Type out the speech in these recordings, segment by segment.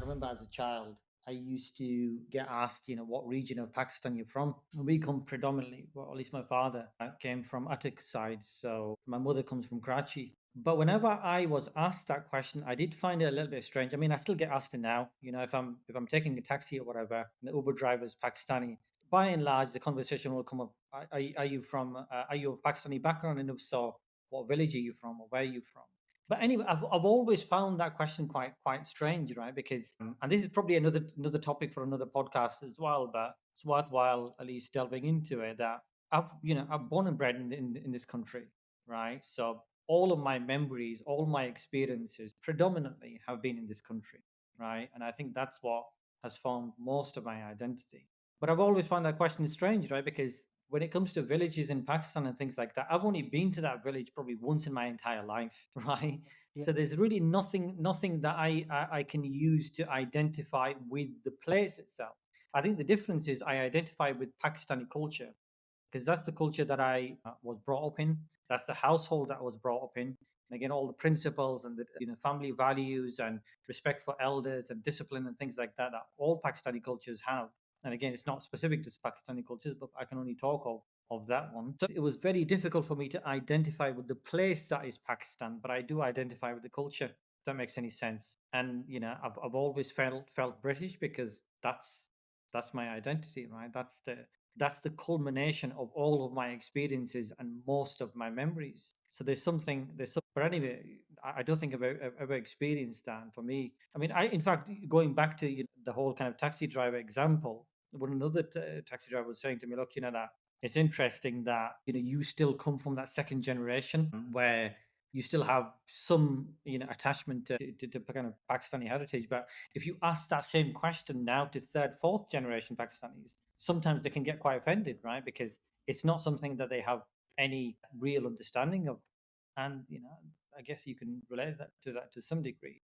remember as a child, I used to get asked, what region of Pakistan you're from. We come predominantly, well, at least my father came from Attic side, so my mother comes from Karachi. But whenever I was asked that question, I did find it a little bit strange. I mean, I still get asked it now. If I'm taking a taxi or whatever, and the Uber driver is Pakistani. By and large, the conversation will come up. Are you from? Are you of Pakistani background? And if so, what village are you from, or where are you from? But anyway, I've always found that question quite strange, right? Because and this is probably another topic for another podcast as well, but it's worthwhile at least delving into it. That I'm born and bred in this country, right? So all of my memories, all my experiences, predominantly have been in this country, right? And I think that's what has formed most of my identity. But I've always found that question strange, right? Because when it comes to villages in Pakistan and things like that, I've only been to that village probably once in my entire life, right? Yeah. So there's really nothing that I can use to identify with the place itself. I think the difference is I identify with Pakistani culture because that's the culture that I was brought up in. That's the household that I was brought up in. And again, all the principles and the family values and respect for elders and discipline and things like that all Pakistani cultures have. And again, it's not specific to Pakistani cultures, but I can only talk of that one. So it was very difficult for me to identify with the place that is Pakistan, but I do identify with the culture. If that makes any sense. And I've always felt British because that's my identity, right? That's the culmination of all of my experiences and most of my memories. So but anyway, I don't think I've ever experienced that. For me, I mean, in fact, going back to the whole kind of taxi driver example, when another taxi driver was saying to me, look, that it's interesting that you still come from that second generation where you still have some attachment to kind of Pakistani heritage. But if you ask that same question now to third, fourth generation Pakistanis, sometimes they can get quite offended, right? Because it's not something that they have any real understanding of. And I guess you can relate that to some degree.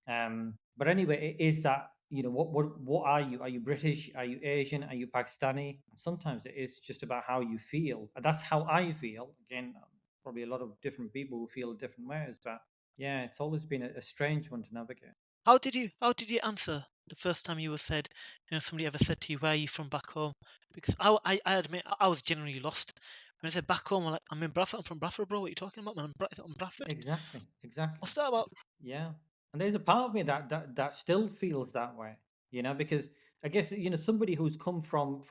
But anyway, it is that what are you? Are you British? Are you Asian? Are you Pakistani? Sometimes it is just about how you feel. And that's how I feel. Again, probably a lot of different people who feel different ways, but yeah, it's always been a strange one to navigate. How did you answer the first time you were said, somebody ever said to you, "Where are you from back home?" Because I admit I was genuinely lost when I said back home. I'm like, I'm in Bradford. I'm from Bradford, bro. What are you talking about, man? I'm Bradford. Exactly. What's that about? Yeah. And there's a part of me that still feels that way, because I guess, somebody who's come from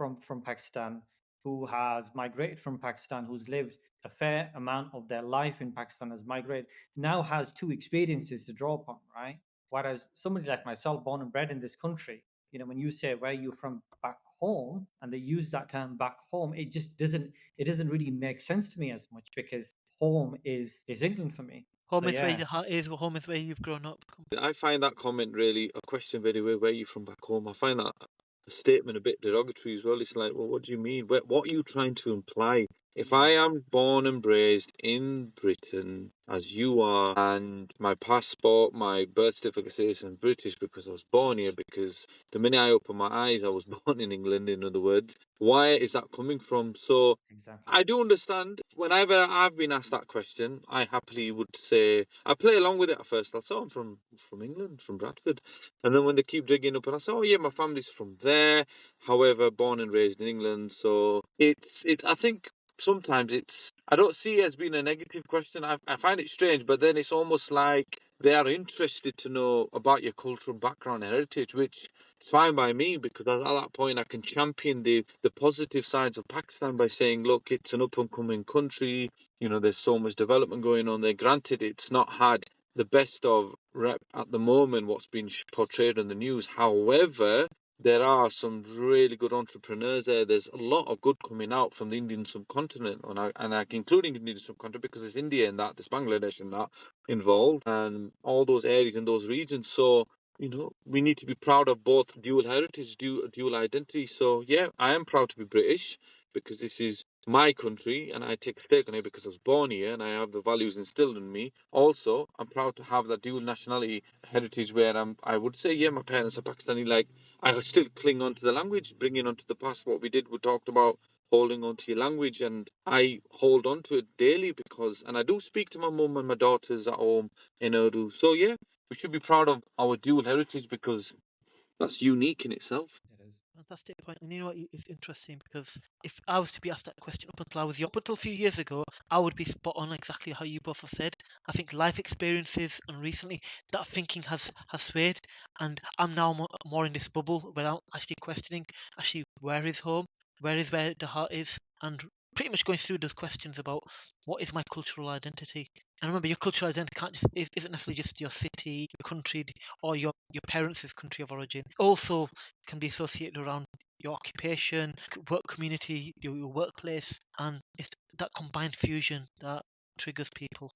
Pakistan, who has migrated from Pakistan, who's lived a fair amount of their life in Pakistan, has migrated, now has two experiences to draw upon, right? Whereas somebody like myself, born and bred in this country, when you say where you from back home, and they use that term back home, it doesn't really make sense to me as much because home is England for me. So Home is where yeah. your heart is. Home is where you've grown up. I find that comment really a question very well. Where are you from back home? I find that a statement a bit derogatory as well. It's like, well, what do you mean? What are you trying to imply? If I am born and raised in Britain, as you are, and my passport, my birth certificate says I'm British because I was born here, because the minute I open my eyes, I was born in England, in other words, where is that coming from? So Exactly. I do understand. Whenever I've been asked that question, I happily would say I play along with it at first. I'll say I'm from England, from Bradford, and then when they keep digging up, and I say, oh yeah, my family's from there. However, born and raised in England, so it. I think sometimes I don't see it as being a negative question. I find it strange, but then it's almost like they are interested to know about your cultural background and heritage, which it's fine by me because at that point I can champion the positive sides of Pakistan by saying, look, it's an up and coming country. There's so much development going on there. Granted, it's not had the best of rep at the moment, what's been portrayed in the news. However, there are some really good entrepreneurs there. There's a lot of good coming out from the Indian subcontinent, including the Indian subcontinent, because there's India and that, there's Bangladesh and that involved, and all those areas and those regions. So we need to be proud of both dual heritage, dual identity. So yeah, I am proud to be British because this is my country and I take a stake on it because I was born here and I have the values instilled in me. Also, I'm proud to have that dual nationality heritage where I would say, yeah, my parents are Pakistani. Like, I still cling on to the language, bringing onto the past what we talked about holding on to your language, and I hold on to it daily and I do speak to my mum and my daughters at home in Urdu. So yeah, We should be proud of our dual heritage because that's unique in itself. It is. Fantastic point. And you know what? It's interesting because if I was to be asked that question up until I was young, up until a few years ago, I would be spot on exactly how you both have said. I think life experiences and recently that thinking has swayed, and I'm now more in this bubble without actually questioning actually where is home, where the heart is, and pretty much going through those questions about what is my cultural identity. And remember, your cultural identity isn't necessarily just your city, your country, or your parents' country of origin. Also can be associated around your occupation, work community, your workplace, and it's that combined fusion that triggers people.